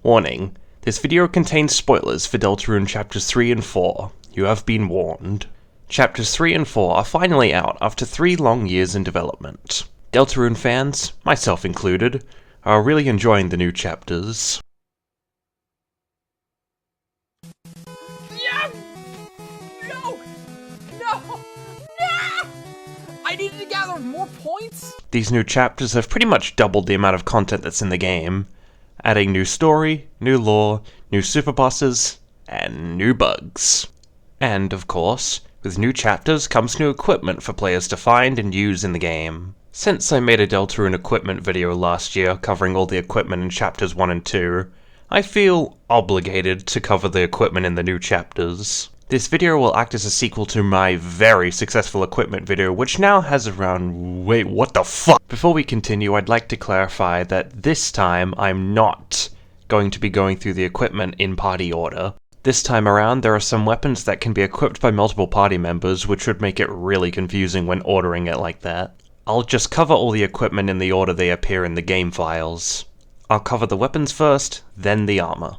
Warning, this video contains spoilers for Deltarune Chapters 3 and 4. You have been warned. Chapters 3 and 4 are finally out after 3 long years in development. Deltarune fans, myself included, are really enjoying the new chapters. I needed to gather more points? These new chapters have pretty much doubled the amount of content that's in the game, adding new story, new lore, new super bosses, and new bugs. And, of course, with new chapters comes new equipment for players to find and use in the game. Since I made a Deltarune equipment video last year covering all the equipment in chapters 1 and 2, I feel obligated to cover the equipment in the new chapters. This video will act as a sequel to my very successful equipment video, which now has around... wait, what the fuck? Before we continue, I'd like to clarify that this time I'm not going to be going through the equipment in party order. This time around, there are some weapons that can be equipped by multiple party members, which would make it really confusing when ordering it like that. I'll just cover all the equipment in the order they appear in the game files. I'll cover the weapons first, then the armor.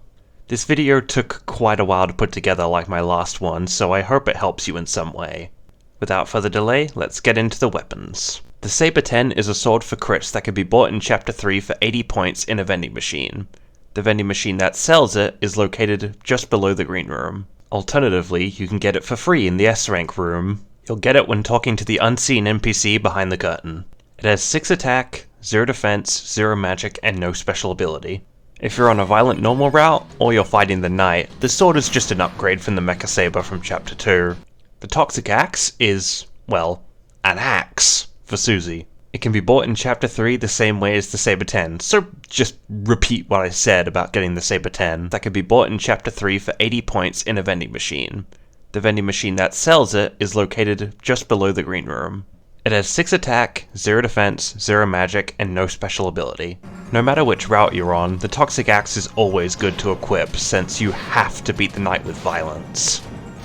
This video took quite a while to put together like my last one, so I hope it helps you in some way. Without further delay, let's get into the weapons. The Saber 10 is a sword for crits that can be bought in Chapter 3 for 80 points in a vending machine. The vending machine that sells it is located just below the green room. Alternatively, you can get it for free in the S-rank room. You'll get it when talking to the unseen NPC behind the curtain. It has 6 attack, 0 defense, 0 magic, and no special ability. If you're on a violent normal route, or you're fighting the knight, the sword is just an upgrade from the Mecha Saber from Chapter 2. The Toxic Axe is, well, an axe for Susie. It can be bought in Chapter 3 the same way as the Saber 10, so just repeat what I said about getting the Saber 10. That can be bought in Chapter 3 for 80 points in a vending machine. The vending machine that sells it is located just below the green room. It has 6 attack, 0 defense, 0 magic, and no special ability. No matter which route you're on, the Toxic Axe is always good to equip, since you have to beat the knight with violence.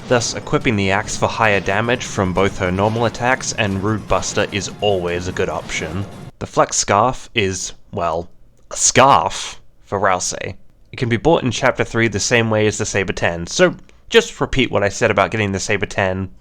Thus, equipping the axe for higher damage from both her normal attacks and Rude Buster is always a good option. The Flex Scarf is, well, a scarf for Rousey. It can be bought in Chapter 3 the same way as the Saber 10, so just repeat what I said about getting the Saber 10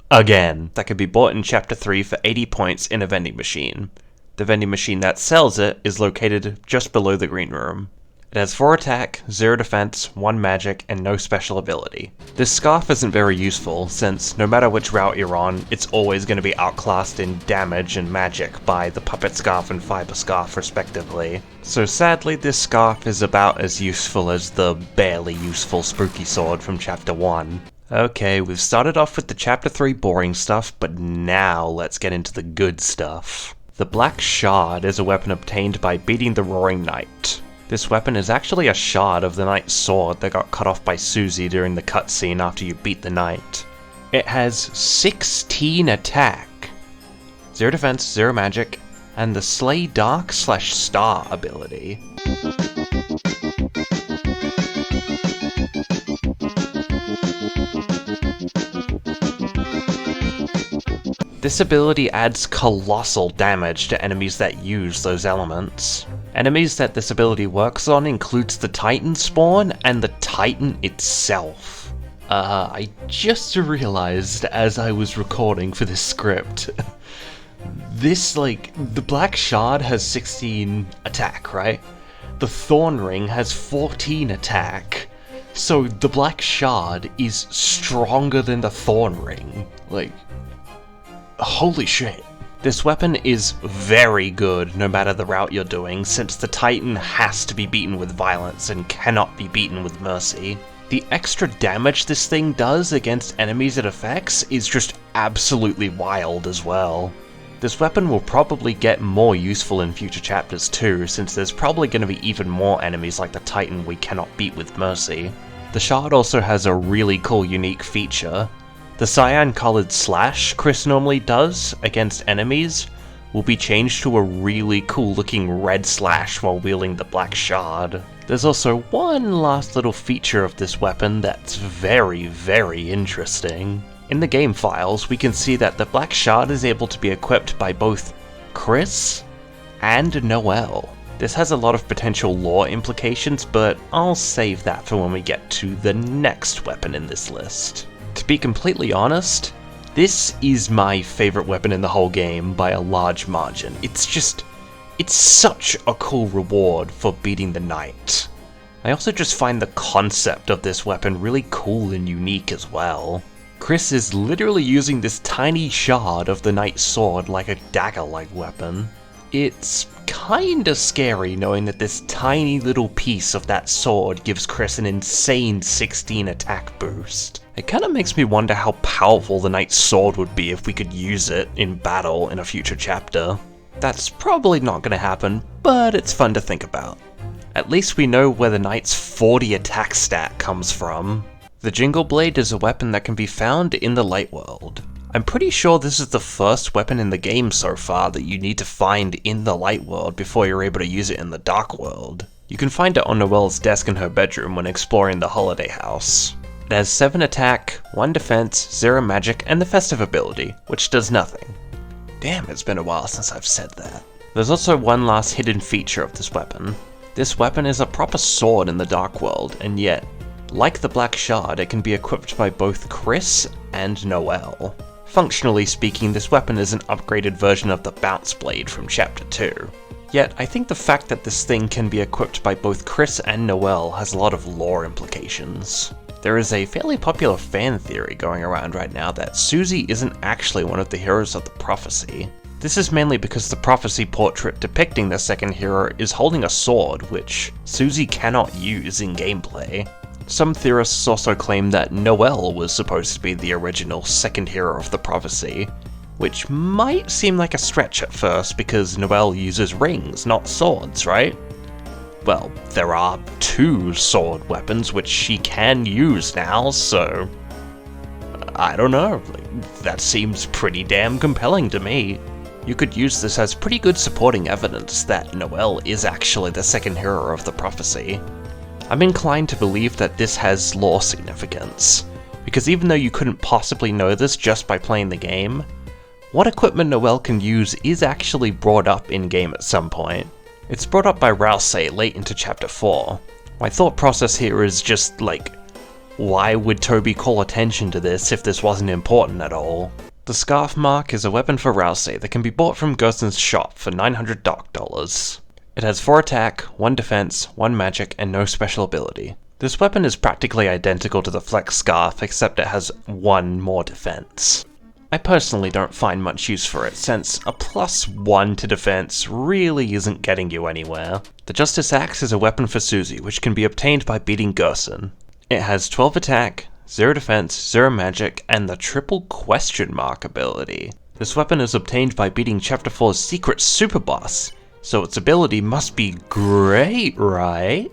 again. That can be bought in Chapter 3 for 80 points in a vending machine. The vending machine that sells it is located just below the green room. It has 4 attack, 0 defense, 1 magic, and no special ability. This scarf isn't very useful, since no matter which route you're on, it's always going to be outclassed in damage and magic by the Puppet Scarf and Fiber Scarf respectively. So sadly, this scarf is about as useful as the barely useful Spooky Sword from Chapter 1. Okay, we've started off with the Chapter 3 boring stuff, but now let's get into the good stuff. The Black Shard is a weapon obtained by beating the Roaring Knight. This weapon is actually a shard of the knight's sword that got cut off by Susie during the cutscene after you beat the knight. It has 16 attack, 0 defense, 0 magic, and the Slay Dark/Star ability. This ability adds colossal damage to enemies that use those elements. Enemies that this ability works on includes the Titan spawn and the Titan itself. I just realized as I was recording for this script, the Black Shard has 16 attack, right? The Thorn Ring has 14 attack. So the Black Shard is stronger than the Thorn Ring. Holy shit. This weapon is very good no matter the route you're doing, since the Titan has to be beaten with violence and cannot be beaten with mercy. The extra damage this thing does against enemies it affects is just absolutely wild as well. This weapon will probably get more useful in future chapters too, since there's probably going to be even more enemies like the Titan we cannot beat with mercy. The shard also has a really cool unique feature. The cyan-colored slash Chris normally does against enemies will be changed to a really cool looking red slash while wielding the Black Shard. There's also one last little feature of this weapon that's very, very interesting. In the game files, we can see that the Black Shard is able to be equipped by both Chris and Noelle. This has a lot of potential lore implications, but I'll save that for when we get to the next weapon in this list. To be completely honest, this is my favorite weapon in the whole game by a large margin. It's such a cool reward for beating the knight. I also just find the concept of this weapon really cool and unique as well. Chris is literally using this tiny shard of the knight's sword like a dagger-like weapon. It's kinda scary knowing that this tiny little piece of that sword gives Chris an insane 16 attack boost. It kinda makes me wonder how powerful the knight's sword would be if we could use it in battle in a future chapter. That's probably not gonna happen, but it's fun to think about. At least we know where the knight's 40 attack stat comes from. The Jingle Blade is a weapon that can be found in the Light World. I'm pretty sure this is the first weapon in the game so far that you need to find in the Light World before you're able to use it in the Dark World. You can find it on Noelle's desk in her bedroom when exploring the Holiday House. It has 7 attack, 1 defense, 0 magic, and the Festive ability, which does nothing. Damn, it's been a while since I've said that. There's also one last hidden feature of this weapon. This weapon is a proper sword in the Dark World, and yet, like the Black Shard, it can be equipped by both Chris and Noelle. Functionally speaking, this weapon is an upgraded version of the Bounce Blade from Chapter 2. Yet, I think the fact that this thing can be equipped by both Chris and Noelle has a lot of lore implications. There is a fairly popular fan theory going around right now that Susie isn't actually one of the heroes of the prophecy. This is mainly because the prophecy portrait depicting the second hero is holding a sword, which Susie cannot use in gameplay. Some theorists also claim that Noelle was supposed to be the original second hero of the prophecy, which might seem like a stretch at first because Noelle uses rings, not swords, right? Well, there are 2 sword weapons which she can use now, so I don't know, that seems pretty damn compelling to me. You could use this as pretty good supporting evidence that Noelle is actually the second hero of the prophecy. I'm inclined to believe that this has lore significance, because even though you couldn't possibly know this just by playing the game, what equipment Noelle can use is actually brought up in-game at some point. It's brought up by Rousey late into Chapter 4. My thought process here is just like, why would Toby call attention to this if this wasn't important at all? The Scarf Mark is a weapon for Rousey that can be bought from Gerson's shop for $900 Dark Dollars. It has 4 attack, 1 defense, 1 magic, and no special ability. This weapon is practically identical to the Flex Scarf, except it has 1 more defense. I personally don't find much use for it, since a +1 to defense really isn't getting you anywhere. The Justice Axe is a weapon for Susie, which can be obtained by beating Gerson. It has 12 attack, 0 defense, 0 magic, and the triple question mark ability. This weapon is obtained by beating Chapter 4's secret super boss, so its ability must be great, right?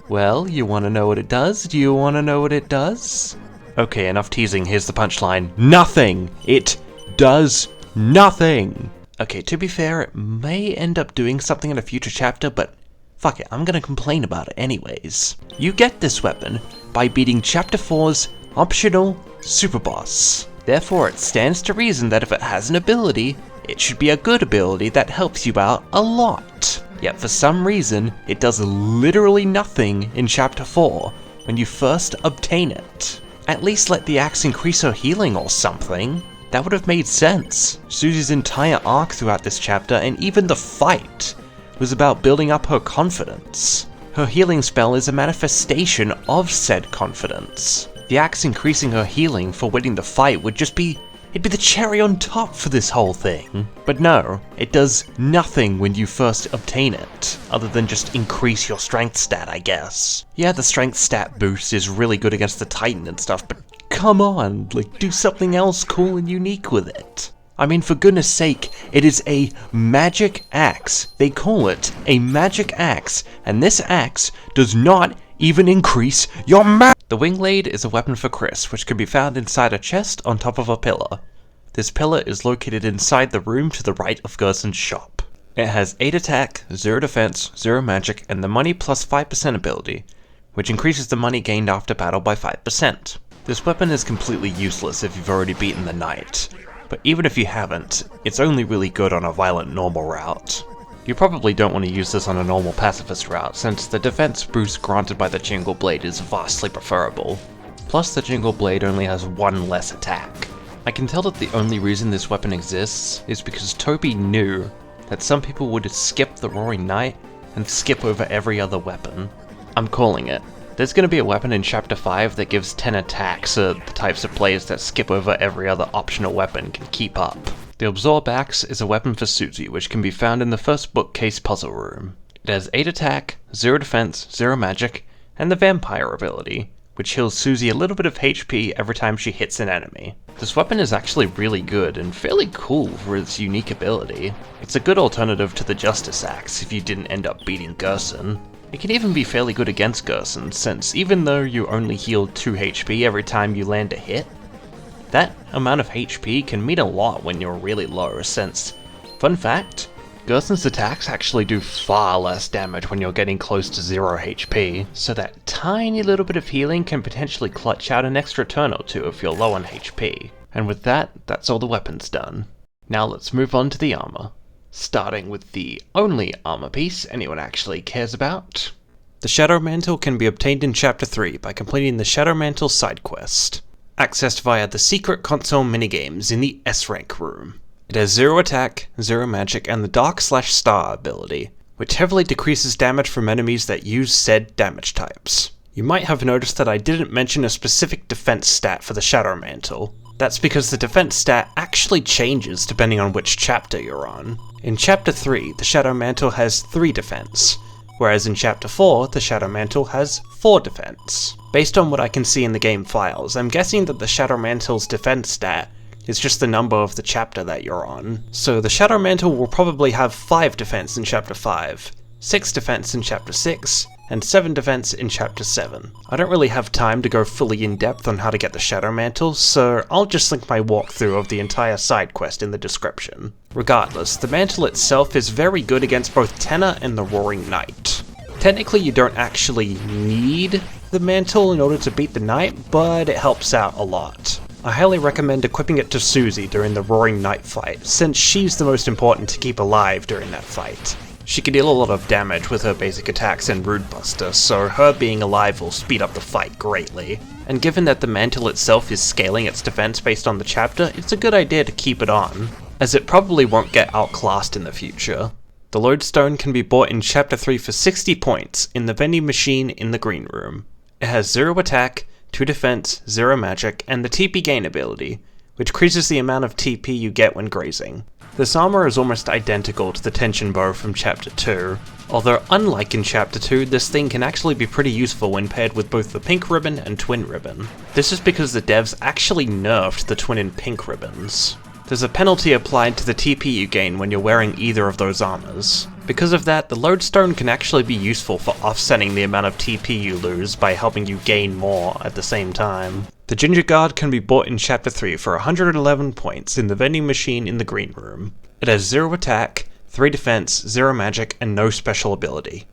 Well, you wanna know what it does? Do you wanna know what it does? Okay, enough teasing, here's the punchline. Nothing! It does nothing! Okay, to be fair, it may end up doing something in a future chapter, but fuck it, I'm gonna complain about it anyways. You get this weapon by beating Chapter 4's optional super boss. Therefore, it stands to reason that if it has an ability, it should be a good ability that helps you out a lot. Yet for some reason, it does literally nothing in Chapter 4 when you first obtain it. At least let the axe increase her healing or something. That would have made sense. Susie's entire arc throughout this chapter, and even the fight, was about building up her confidence. Her healing spell is a manifestation of said confidence. The axe increasing her healing for winning the fight would just be, it'd be the cherry on top for this whole thing. But no, it does nothing when you first obtain it, other than just increase your strength stat, I guess. Yeah, the strength stat boost is really good against the Titan and stuff, but come on, like, do something else cool and unique with it. I mean, for goodness sake, it is a magic axe. They call it a magic axe, and this axe does not even increase your The Wingblade is a weapon for Chris, which can be found inside a chest on top of a pillar. This pillar is located inside the room to the right of Gerson's shop. It has 8 attack, 0 defense, 0 magic, and the money plus 5% ability, which increases the money gained after battle by 5%. This weapon is completely useless if you've already beaten the knight, but even if you haven't, it's only really good on a violent normal route. You probably don't want to use this on a normal pacifist route, since the defense boost granted by the Jingle Blade is vastly preferable. Plus the Jingle Blade only has one less attack. I can tell that the only reason this weapon exists is because Toby knew that some people would skip the Roaring Knight and skip over every other weapon. I'm calling it. There's going to be a weapon in Chapter 5 that gives 10 attacks so the types of players that skip over every other optional weapon can keep up. The Absorb Axe is a weapon for Susie, which can be found in the first bookcase puzzle room. It has 8 attack, 0 defense, 0 magic, and the Vampire ability, which heals Susie a little bit of HP every time she hits an enemy. This weapon is actually really good and fairly cool for its unique ability. It's a good alternative to the Justice Axe if you didn't end up beating Gerson. It can even be fairly good against Gerson, since even though you only heal 2 HP every time you land a hit, that amount of HP can mean a lot when you're really low, since, fun fact, Gerson's attacks actually do far less damage when you're getting close to 0 HP, so that tiny little bit of healing can potentially clutch out an extra turn or two if you're low on HP. And with that, that's all the weapons done. Now let's move on to the armor. Starting with the only armor piece anyone actually cares about. The ShadowMantle can be obtained in Chapter 3 by completing the ShadowMantle sidequest, accessed via the secret console minigames in the S-rank room. It has 0 attack, 0 magic, and the Dark/Star ability, which heavily decreases damage from enemies that use said damage types. You might have noticed that I didn't mention a specific defense stat for the ShadowMantle. That's because the defense stat actually changes depending on which chapter you're on. In Chapter 3, the ShadowMantle has 3 defense, whereas in Chapter 4, the ShadowMantle has 4 defense. Based on what I can see in the game files, I'm guessing that the ShadowMantle's defense stat is just the number of the chapter that you're on. So the ShadowMantle will probably have 5 defense in Chapter 5, 6 defense in Chapter 6, and 7 defense in Chapter 7. I don't really have time to go fully in depth on how to get the ShadowMantle, so I'll just link my walkthrough of the entire side quest in the description. Regardless, the mantle itself is very good against both Tenna and the Roaring Knight. Technically you don't actually need the mantle in order to beat the Knight, but it helps out a lot. I highly recommend equipping it to Susie during the Roaring Knight fight, since she's the most important to keep alive during that fight. She can deal a lot of damage with her basic attacks and Rude Buster, so her being alive will speed up the fight greatly. And given that the mantle itself is scaling its defense based on the chapter, it's a good idea to keep it on, as it probably won't get outclassed in the future. The Lodestone can be bought in Chapter 3 for 60 points in the vending machine in the green room. It has 0 attack, 2 defense, 0 magic, and the TP gain ability, which increases the amount of TP you get when grazing. This armor is almost identical to the tension bow from Chapter 2, although unlike in Chapter 2, this thing can actually be pretty useful when paired with both the pink ribbon and twin ribbon. This is because the devs actually nerfed the twin and pink ribbons. There's a penalty applied to the TP you gain when you're wearing either of those armors. Because of that, the Lodestone can actually be useful for offsetting the amount of TP you lose by helping you gain more at the same time. The Ginger Guard can be bought in Chapter 3 for 111 points in the vending machine in the green room. It has 0 attack, 3 defense, 0 magic, and no special ability.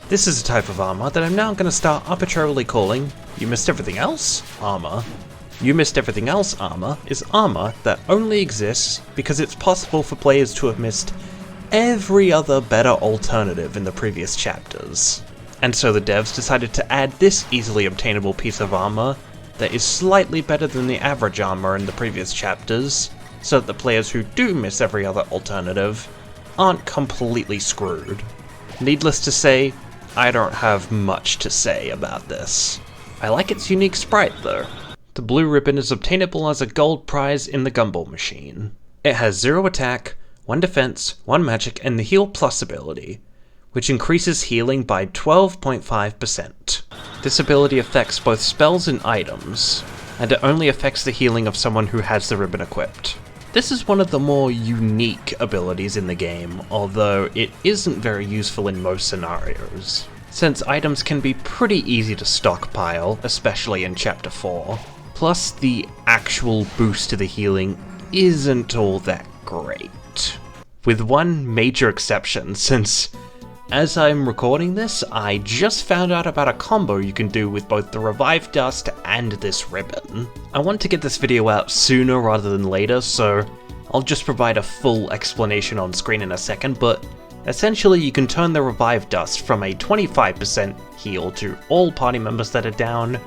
This is a type of armor that I'm now going to start arbitrarily calling You Missed Everything Else armor. You Missed Everything Else armor is armor that only exists because it's possible for players to have missed every other better alternative in the previous chapters. And so the devs decided to add this easily obtainable piece of armor that is slightly better than the average armor in the previous chapters, so that the players who do miss every other alternative aren't completely screwed. Needless to say, I don't have much to say about this. I like its unique sprite though. The blue ribbon is obtainable as a gold prize in the Gumball machine. It has 0 attack, 1 defense, 1 magic, and the Heal Plus ability, which increases healing by 12.5%. This ability affects both spells and items, and it only affects the healing of someone who has the ribbon equipped. This is one of the more unique abilities in the game, although it isn't very useful in most scenarios, since items can be pretty easy to stockpile, especially in Chapter 4. Plus, the actual boost to the healing isn't all that great. With one major exception, since as I'm recording this, I just found out about a combo you can do with both the Revive Dust and this ribbon. I want to get this video out sooner rather than later, so I'll just provide a full explanation on screen in a second, but essentially you can turn the Revive Dust from a 25% heal to all party members that are down.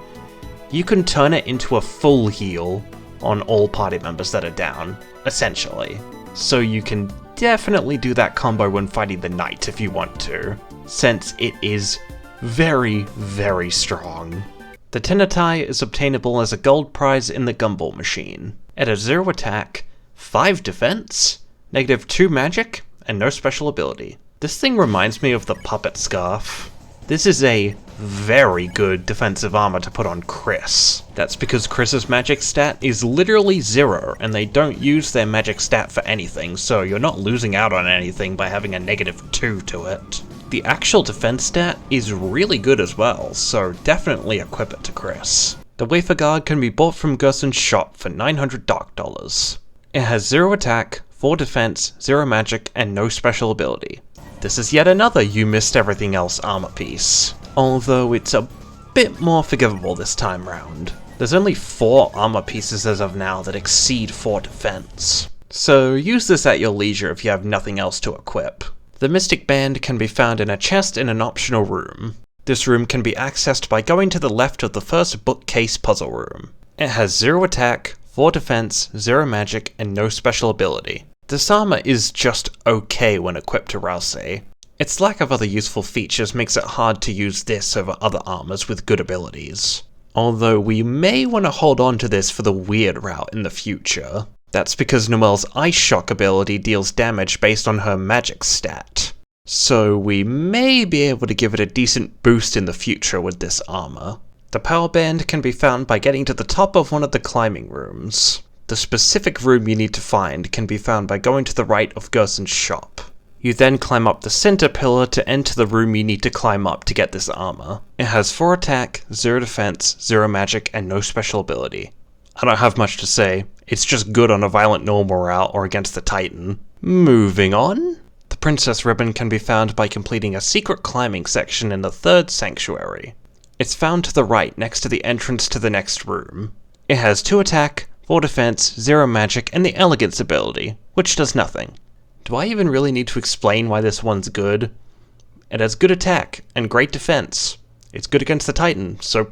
You can turn it into a full heal on all party members that are down, essentially. So you can definitely do that combo when fighting the Knight if you want to, since it is very, very strong. The Tenetai is obtainable as a gold prize in the Gumball machine. It has 0 attack, 5 defense, -2 magic, and no special ability. This thing reminds me of the Puppet Scarf. This is a very good defensive armor to put on Chris. That's because Chris's magic stat is literally 0, and they don't use their magic stat for anything, so you're not losing out on anything by having a -2 to it. The actual defense stat is really good as well, so definitely equip it to Chris. The Wafer Guard can be bought from Gerson's shop for $900 dark dollars. It has 0 attack, 4 defense, 0 magic, and no special ability. This is yet another You Missed Everything Else armor piece, although it's a bit more forgivable this time round. There's only 4 armor pieces as of now that exceed 4 defense, so use this at your leisure if you have nothing else to equip. The Mystic Band can be found in a chest in an optional room. This room can be accessed by going to the left of the first bookcase puzzle room. It has 0 attack, 4 defense, 0 magic, and no special ability. This armor is just okay when equipped to Rousey. Its lack of other useful features makes it hard to use this over other armors with good abilities. Although we may want to hold on to this for the weird route in the future. That's because Noelle's Ice Shock ability deals damage based on her magic stat. So we may be able to give it a decent boost in the future with this armor. The Power Band can be found by getting to the top of one of the climbing rooms. The specific room you need to find can be found by going to the right of Gerson's shop. You then climb up the center pillar to enter the room you need to climb up to get this armor. It has 4 attack, 0 defense, 0 magic, and no special ability. I don't have much to say, it's just good on a violent normal route or against the Titan. Moving on. The Princess Ribbon can be found by completing a secret climbing section in the 3rd sanctuary. It's found to the right next to the entrance to the next room. It has 2 attack, 4 defense, 0 magic, and the Elegance ability, which does nothing. Do I even really need to explain why this one's good? It has good attack and great defense. It's good against the Titan, so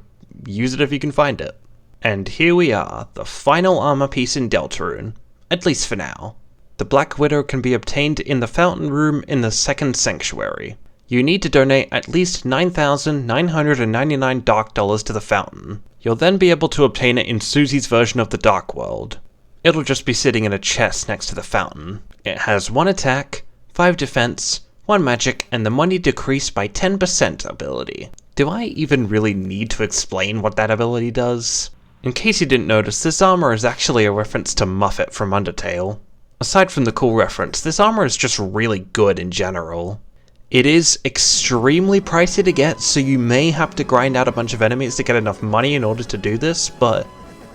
use it if you can find it. And here we are, the final armor piece in Deltarune, at least for now. The Black Widow can be obtained in the fountain room in the 2nd sanctuary. You need to donate at least 9,999 dark dollars to the fountain. You'll then be able to obtain it in Susie's version of the Dark World. It'll just be sitting in a chest next to the fountain. It has 1 attack, 5 defense, 1 magic, and the money decreased by 10% ability. Do I even really need to explain what that ability does? In case you didn't notice, this armor is actually a reference to Muffet from Undertale. Aside from the cool reference, this armor is just really good in general. It is extremely pricey to get, so you may have to grind out a bunch of enemies to get enough money in order to do this, but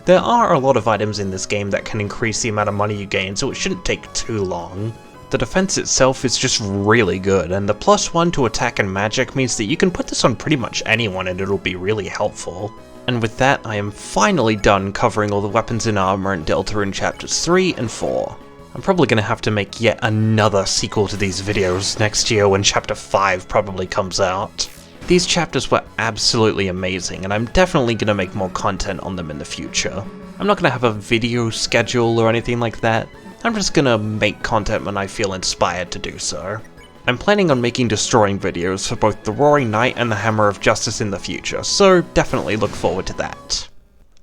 there are a lot of items in this game that can increase the amount of money you gain, so it shouldn't take too long. The defense itself is just really good, and the +1 to attack and magic means that you can put this on pretty much anyone and it'll be really helpful. And with that, I am finally done covering all the weapons and armor in Deltarune chapters 3 and 4. I'm probably going to have to make yet another sequel to these videos next year when chapter 5 probably comes out. These chapters were absolutely amazing, and I'm definitely going to make more content on them in the future. I'm not going to have a video schedule or anything like that. I'm just going to make content when I feel inspired to do so. I'm planning on making destroying videos for both the Roaring Knight and the Hammer of Justice in the future, so definitely look forward to that.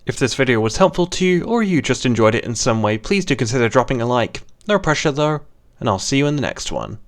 If this video was helpful to you, or you just enjoyed it in some way, please do consider dropping a like. No pressure though, and I'll see you in the next one.